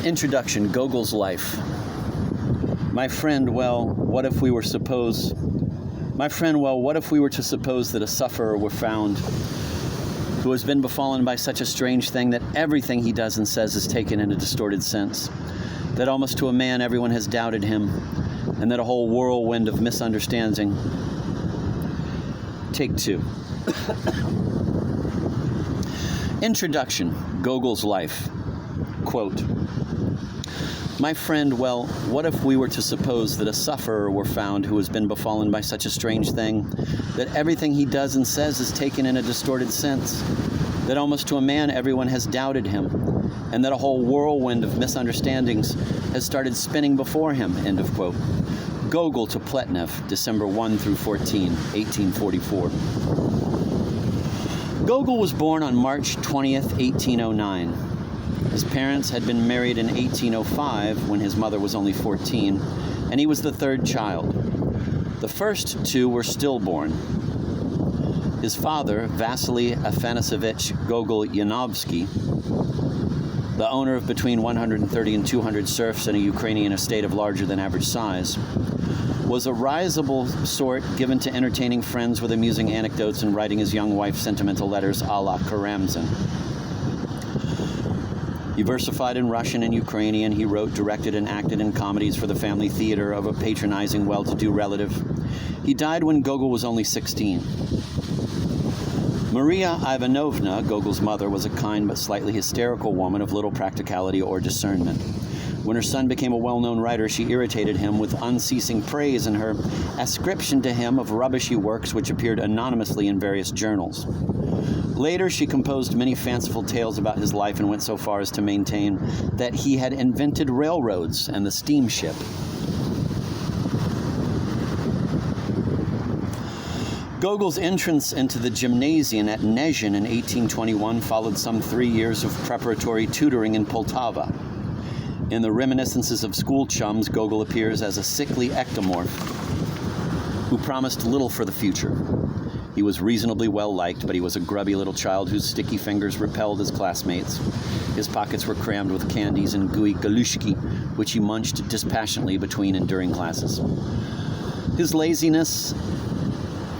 Introduction, Gogol's life. My friend, what if we were to suppose that a sufferer were found who has been befallen by such a strange thing that everything he does and says is taken in a distorted sense, that almost to a man everyone has doubted him, and that a whole whirlwind of misunderstanding. Take 2. Introduction, Gogol's life. Quote, my friend, what if we were to suppose that a sufferer were found who has been befallen by such a strange thing, that everything he does and says is taken in a distorted sense, that almost to a man everyone has doubted him, and that a whole whirlwind of misunderstandings has started spinning before him, end of quote. Gogol to Pletnev, December 1 through 14, 1844. Gogol was born on March 20th, 1809. His parents had been married in 1805 when his mother was only 14, and he was the third child. The first two were stillborn. His father, Vasily Afanasievich Gogol-Yanovsky, the owner of between 130 and 200 serfs in a Ukrainian estate of larger than average size, was a risible sort given to entertaining friends with amusing anecdotes and writing his young wife sentimental letters a la Karamzin. He versified in Russian and Ukrainian. He wrote, directed, and acted in comedies for the family theater of a patronizing, well-to-do relative. He died when Gogol was only 16. Maria Ivanovna, Gogol's mother, was a kind but slightly hysterical woman of little practicality or discernment. When her son became a well-known writer, she irritated him with unceasing praise in her ascription to him of rubbishy works which appeared anonymously in various journals. Later, she composed many fanciful tales about his life and went so far as to maintain that he had invented railroads and the steamship. Gogol's entrance into the gymnasium at Nezhin in 1821 followed some 3 years of preparatory tutoring in Poltava. In the Reminiscences of School Chums, Gogol appears as a sickly ectomorph who promised little for the future. He was reasonably well-liked, but he was a grubby little child whose sticky fingers repelled his classmates. His pockets were crammed with candies and gooey galushki, which he munched dispassionately between and during classes. His laziness,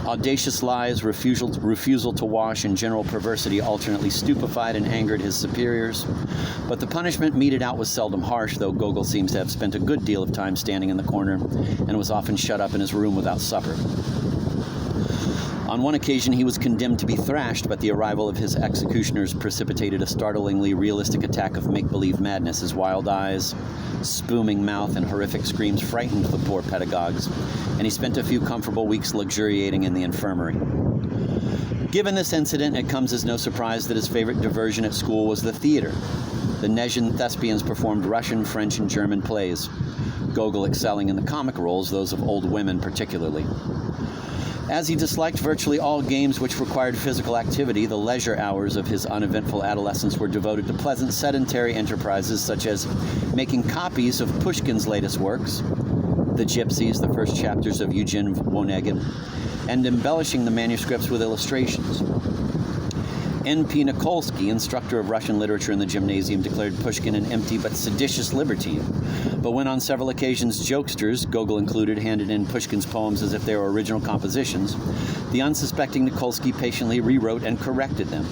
audacious lies, refusal to wash, and general perversity alternately stupefied and angered his superiors. But the punishment meted out was seldom harsh, though Gogol seems to have spent a good deal of time standing in the corner and was often shut up in his room without supper. On one occasion, he was condemned to be thrashed, but the arrival of his executioners precipitated a startlingly realistic attack of make-believe madness. His wild eyes, spooming mouth, and horrific screams frightened the poor pedagogues, and he spent a few comfortable weeks luxuriating in the infirmary. Given this incident, it comes as no surprise that his favorite diversion at school was the theater. The Nezhin thespians performed Russian, French, and German plays, Gogol excelling in the comic roles, those of old women particularly. As he disliked virtually all games which required physical activity, the leisure hours of his uneventful adolescence were devoted to pleasant sedentary enterprises such as making copies of Pushkin's latest works, The Gypsies, the first chapters of Eugene Onegin, and embellishing the manuscripts with illustrations. N.P. Nikolsky, instructor of Russian literature in the gymnasium, declared Pushkin an empty but seditious libertine. But when on several occasions jokesters, Gogol included, handed in Pushkin's poems as if they were original compositions, the unsuspecting Nikolsky patiently rewrote and corrected them.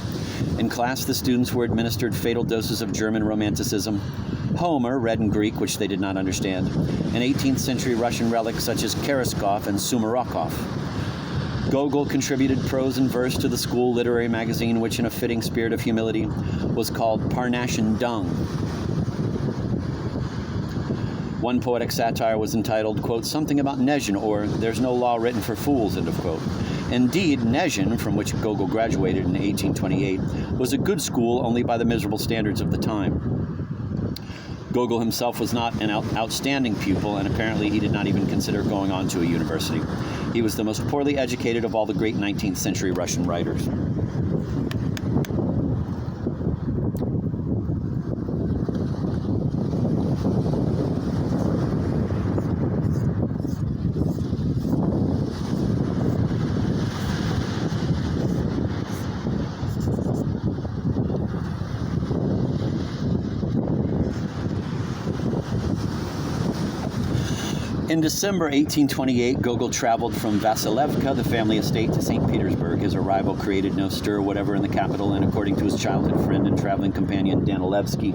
In class, the students were administered fatal doses of German romanticism, Homer, read in Greek, which they did not understand, and 18th century Russian relics such as Karaskov and Sumarokov. Gogol contributed prose and verse to the school literary magazine, which in a fitting spirit of humility was called Parnassian Dung. One poetic satire was entitled, quote, something about Nezhin, or there's no law written for fools, end of quote. Indeed, Nezhin, from which Gogol graduated in 1828, was a good school only by the miserable standards of the time. Gogol himself was not an outstanding pupil, and apparently he did not even consider going on to a university. He was the most poorly educated of all the great 19th century Russian writers. In December 1828, Gogol traveled from Vasilevka, the family estate, to St. Petersburg. His arrival created no stir whatever in the capital, and according to his childhood friend and traveling companion Danilevsky,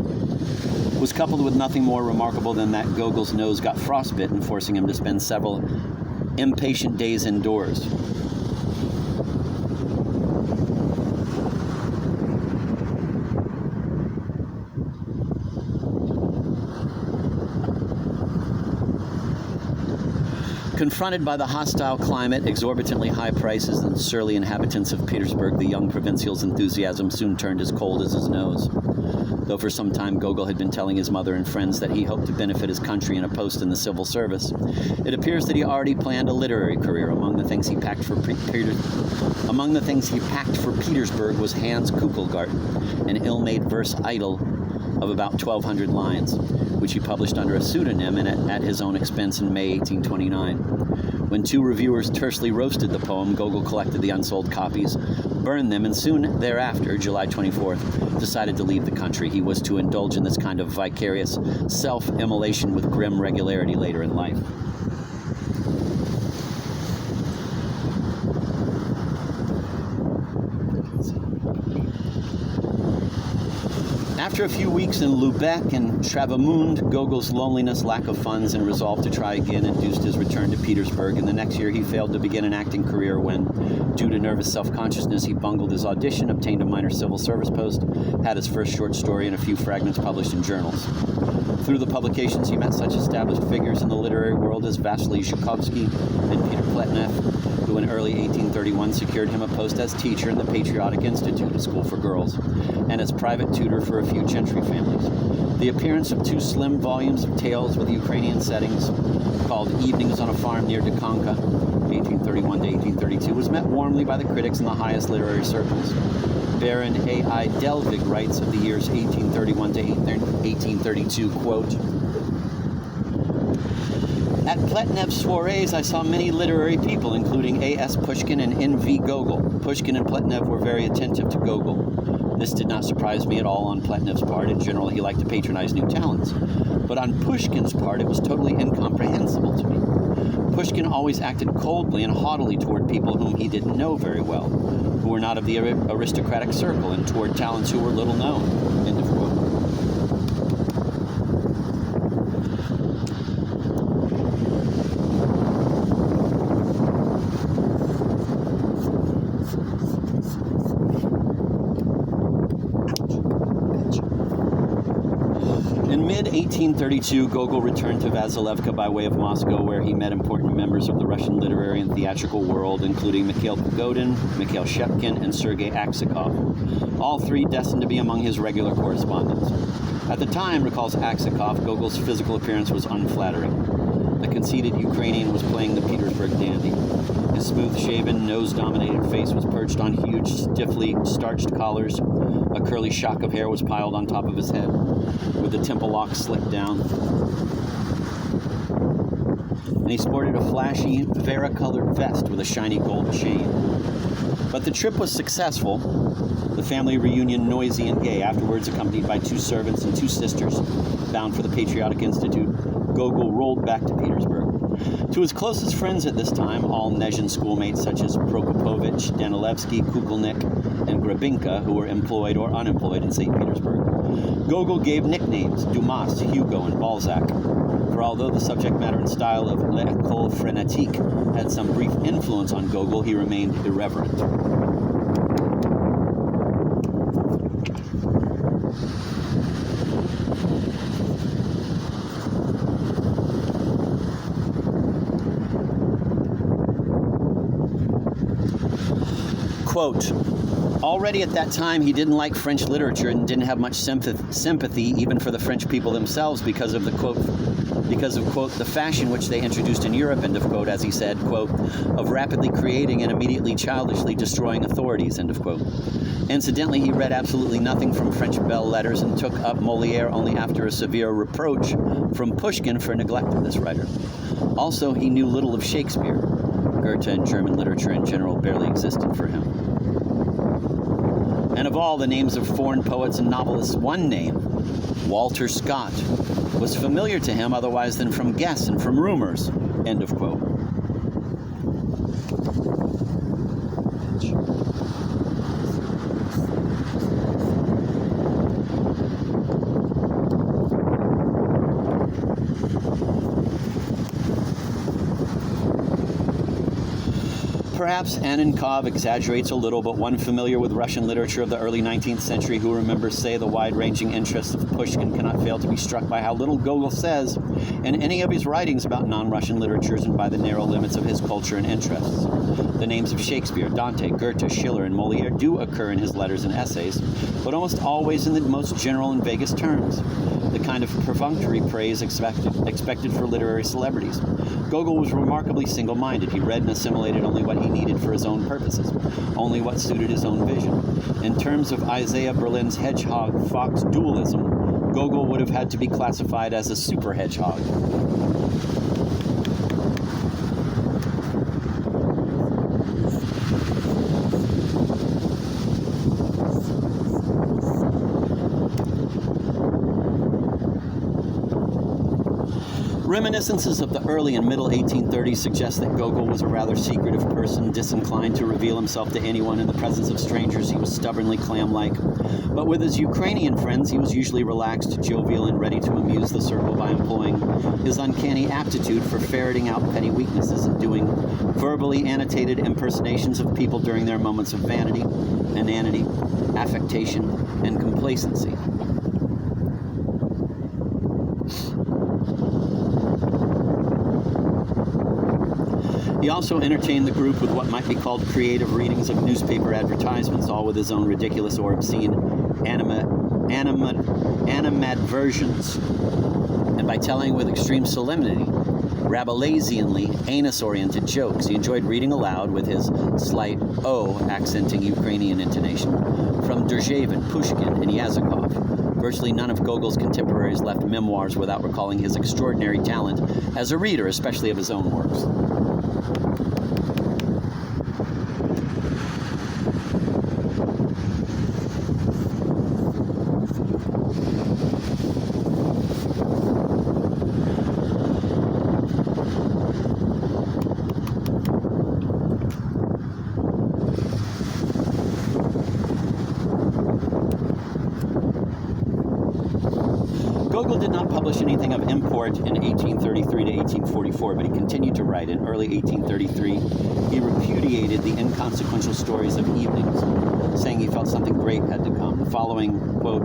was coupled with nothing more remarkable than that Gogol's nose got frostbitten, forcing him to spend several impatient days indoors. Confronted by the hostile climate, exorbitantly high prices, and surly inhabitants of Petersburg, the young provincial's enthusiasm soon turned as cold as his nose. Though for some time Gogol had been telling his mother and friends that he hoped to benefit his country in a post in the civil service, it appears that he already planned a literary career. Among the things he packed for Petersburg was Hans Kugelgarten, an ill-made verse idyll of about 1,200 lines, which he published under a pseudonym and at his own expense in May 1829. When two reviewers tersely roasted the poem, Gogol collected the unsold copies, burned them, and soon thereafter, July 24th, decided to leave the country. He was to indulge in this kind of vicarious self-immolation with grim regularity later in life. After a few weeks in Lubeck and Travemünde, Gogol's loneliness, lack of funds, and resolve to try again induced his return to Petersburg. In the next year, he failed to begin an acting career when, due to nervous self-consciousness, he bungled his audition, obtained a minor civil service post, had his first short story and a few fragments published in journals. Through the publications, he met such established figures in the literary world as Vasily Zhukovsky and Peter Pletnev, who in early 1831 secured him a post as teacher in the Patriotic Institute, a school for girls, and as private tutor for a few gentry families. The appearance of two slim volumes of tales with Ukrainian settings, called Evenings on a Farm near Dikonka, 1831 to 1832, was met warmly by the critics in the highest literary circles. Baron A.I. Delvig writes of the years 1831 to 1832, quote, "At Pletnev's soirees, I saw many literary people, including A.S. Pushkin and N.V. Gogol. Pushkin and Pletnev were very attentive to Gogol. This did not surprise me at all on Pletnev's part. In general, he liked to patronize new talents. But on Pushkin's part, it was totally incomprehensible to me. Pushkin always acted coldly and haughtily toward people whom he didn't know very well, who were not of the aristocratic circle, and toward talents who were little known." End of quote. In mid-1832, Gogol returned to Vasilevka by way of Moscow, where he met important members of the Russian literary and theatrical world, including Mikhail Pagodin, Mikhail Shepkin, and Sergei Aksakov, all three destined to be among his regular correspondents. At the time, recalls Aksakov, Gogol's physical appearance was unflattering. The conceited Ukrainian was playing the Petersburg dandy. His smooth-shaven, nose-dominated face was perched on huge, stiffly starched collars. A curly shock of hair was piled on top of his head, with the temple locks slicked down. And he sported a flashy, varicolored vest with a shiny gold chain. But the trip was successful, the family reunion noisy and gay. Afterwards, accompanied by two servants and two sisters, bound for the Patriotic Institute, Gogol rolled back to Petersburg. To his closest friends at this time, all Nezhin schoolmates such as Prokopovich, Danilevsky, Kukulnik, and Grabinka, who were employed or unemployed in St. Petersburg, Gogol gave nicknames: Dumas, Hugo, and Balzac. For although the subject matter and style of L'École Frénétique had some brief influence on Gogol, he remained irreverent. Quote, "Already at that time, he didn't like French literature and didn't have much sympathy even for the French people themselves because of, quote, the fashion which they introduced in Europe," end of quote, as he said, quote, "of rapidly creating and immediately childishly destroying authorities," end of quote. Incidentally, he read absolutely nothing from French belles letters and took up Molière only after a severe reproach from Pushkin for neglect of this writer. Also, he knew little of Shakespeare. Goethe and German literature in general barely existed for him. And of all the names of foreign poets and novelists, one name, Walter Scott, was familiar to him otherwise than from guess and from rumors. End of quote. Perhaps Annenkov exaggerates a little, but one familiar with Russian literature of the early 19th century who remembers, say, the wide-ranging interests of Pushkin cannot fail to be struck by how little Gogol says in any of his writings about non-Russian literatures and by the narrow limits of his culture and interests. The names of Shakespeare, Dante, Goethe, Schiller, and Molière do occur in his letters and essays, but almost always in the most general and vaguest terms, the kind of perfunctory praise expected for literary celebrities. Gogol was remarkably single-minded. He read and assimilated only what he needed for his own purposes, only what suited his own vision. In terms of Isaiah Berlin's hedgehog-fox dualism, Gogol would have had to be classified as a super hedgehog. Reminiscences of the early and middle 1830s suggest that Gogol was a rather secretive person, disinclined to reveal himself to anyone. In the presence of strangers, he was stubbornly clam-like. But with his Ukrainian friends, he was usually relaxed, jovial, and ready to amuse the circle by employing his uncanny aptitude for ferreting out petty weaknesses and doing verbally annotated impersonations of people during their moments of vanity, inanity, affectation, and complacency. He also entertained the group with what might be called creative readings of newspaper advertisements, all with his own ridiculous or obscene animadversions, and by telling with extreme solemnity, Rabelaisianly anus-oriented jokes. He enjoyed reading aloud with his slight O accenting Ukrainian intonation from Dzержavin, Pushkin, and Yazikov. Virtually none of Gogol's contemporaries left memoirs without recalling his extraordinary talent as a reader, especially of his own works. Gogol did not publish anything of import in 1833 to 1844, but he continued to write. In early 1833, he repudiated the inconsequential stories of evenings, saying he felt something great had to come. The following, quote,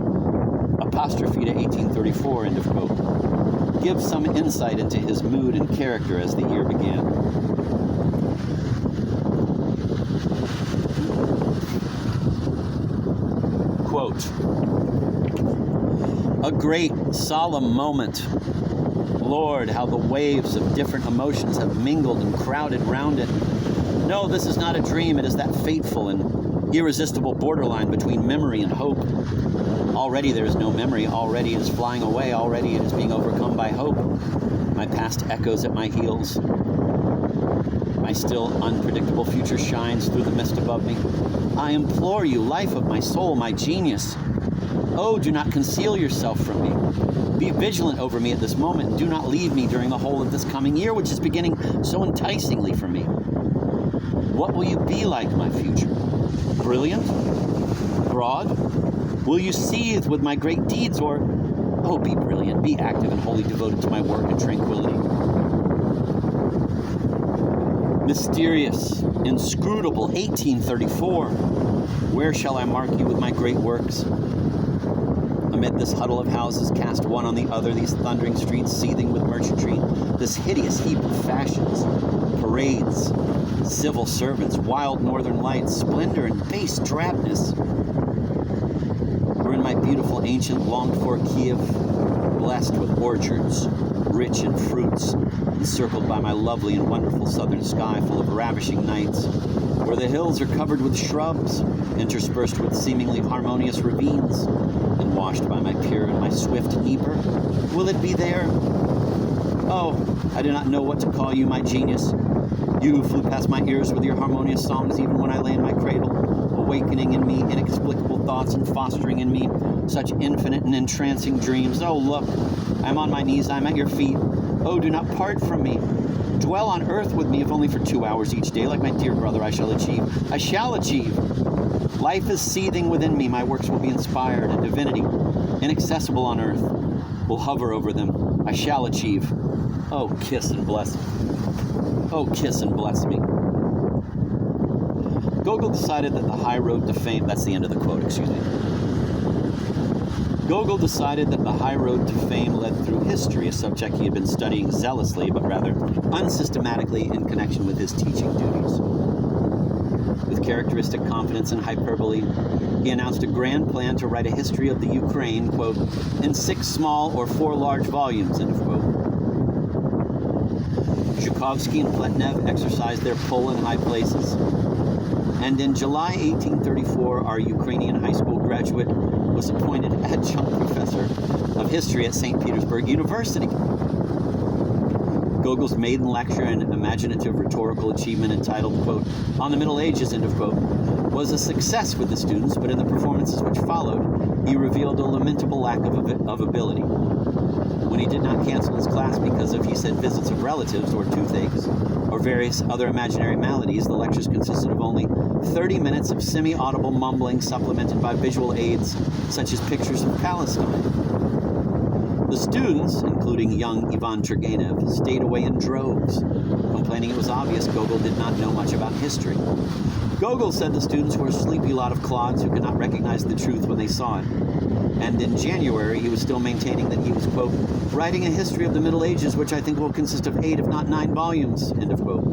apostrophe to 1834, end of quote, gives some insight into his mood and character as the year began. Quote, a great, solemn moment. Lord, how the waves of different emotions have mingled and crowded round it. No, this is not a dream. It is that fateful and irresistible borderline between memory and hope. Already there is no memory. Already it is flying away. Already it is being overcome by hope. My past echoes at my heels. My still unpredictable future shines through the mist above me. I implore you, life of my soul, my genius. Oh, do not conceal yourself from me. Be vigilant over me at this moment. Do not leave me during the whole of this coming year, which is beginning so enticingly for me. What will you be like, my future? Brilliant? Broad? Will you seethe with my great deeds, or, oh, be brilliant, be active and wholly devoted to my work and tranquility? Mysterious, inscrutable 1834. Where shall I mark you with my great works? Amid this huddle of houses cast one on the other, these thundering streets seething with merchantry, this hideous heap of fashions, parades, civil servants, wild northern lights, splendor and base drabness. Or in my beautiful ancient longed-for Kiev, blessed with orchards, rich in fruits, encircled by my lovely and wonderful southern sky full of ravishing nights, where the hills are covered with shrubs, interspersed with seemingly harmonious ravines, and washed by my pure and my swift Dnieper. Will it be there? Oh, I do not know what to call you, my genius. You who flew past my ears with your harmonious songs even when I lay in my cradle, awakening in me inexplicable thoughts and fostering in me such infinite and entrancing dreams. Oh, look, I am on my knees, I am at your feet. Oh, do not part from me. dwell on earth with me, if only for 2 hours each day, like my dear brother, I shall achieve. I shall achieve. Life is seething within me. My works will be inspired, and divinity, inaccessible on earth, will hover over them. I shall achieve. Oh, kiss and bless me. Oh, kiss and bless me. Gogol decided that the high road to fame, that's the end of the quote, excuse me. Gogol decided that the high road to fame led through history, a subject he had been studying zealously, but rather unsystematically in connection with his teaching duties. With characteristic confidence and hyperbole, he announced a grand plan to write a history of the Ukraine, quote, in 6 small or 4 large volumes, end of quote. Zhukovsky and Pletnev exercised their pull in high places. And in July 1834, our Ukrainian high school graduate was appointed adjunct professor of history at St. Petersburg University. Gogol's maiden lecture and imaginative rhetorical achievement entitled, quote, On the Middle Ages, end of quote, was a success with the students, but in the performances which followed, he revealed a lamentable lack of ability. When he did not cancel his class because of, he said, visits of relatives or toothaches or various other imaginary maladies, the lectures consisted of only 30 minutes of semi-audible mumbling supplemented by visual aids such as pictures of Palestine. The students, including young Ivan Turgenev, stayed away in droves, complaining it was obvious Gogol did not know much about history. Gogol said the students were a sleepy lot of clods who could not recognize the truth when they saw it. And in January, he was still maintaining that he was, quote, writing a history of the Middle Ages, which I think will consist of 8, if not 9 volumes, end of quote.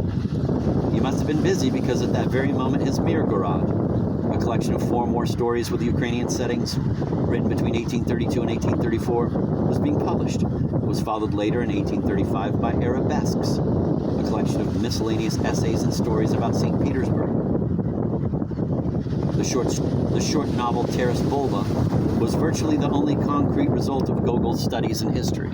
He must have been busy because at that very moment his Mirgorod, a collection of 4 more stories with Ukrainian settings, written between 1832 and 1834, was being published. It was followed later in 1835 by Arabesques, a collection of miscellaneous essays and stories about St. Petersburg. The short novel Taras Bulba was virtually the only concrete result of Gogol's studies in history.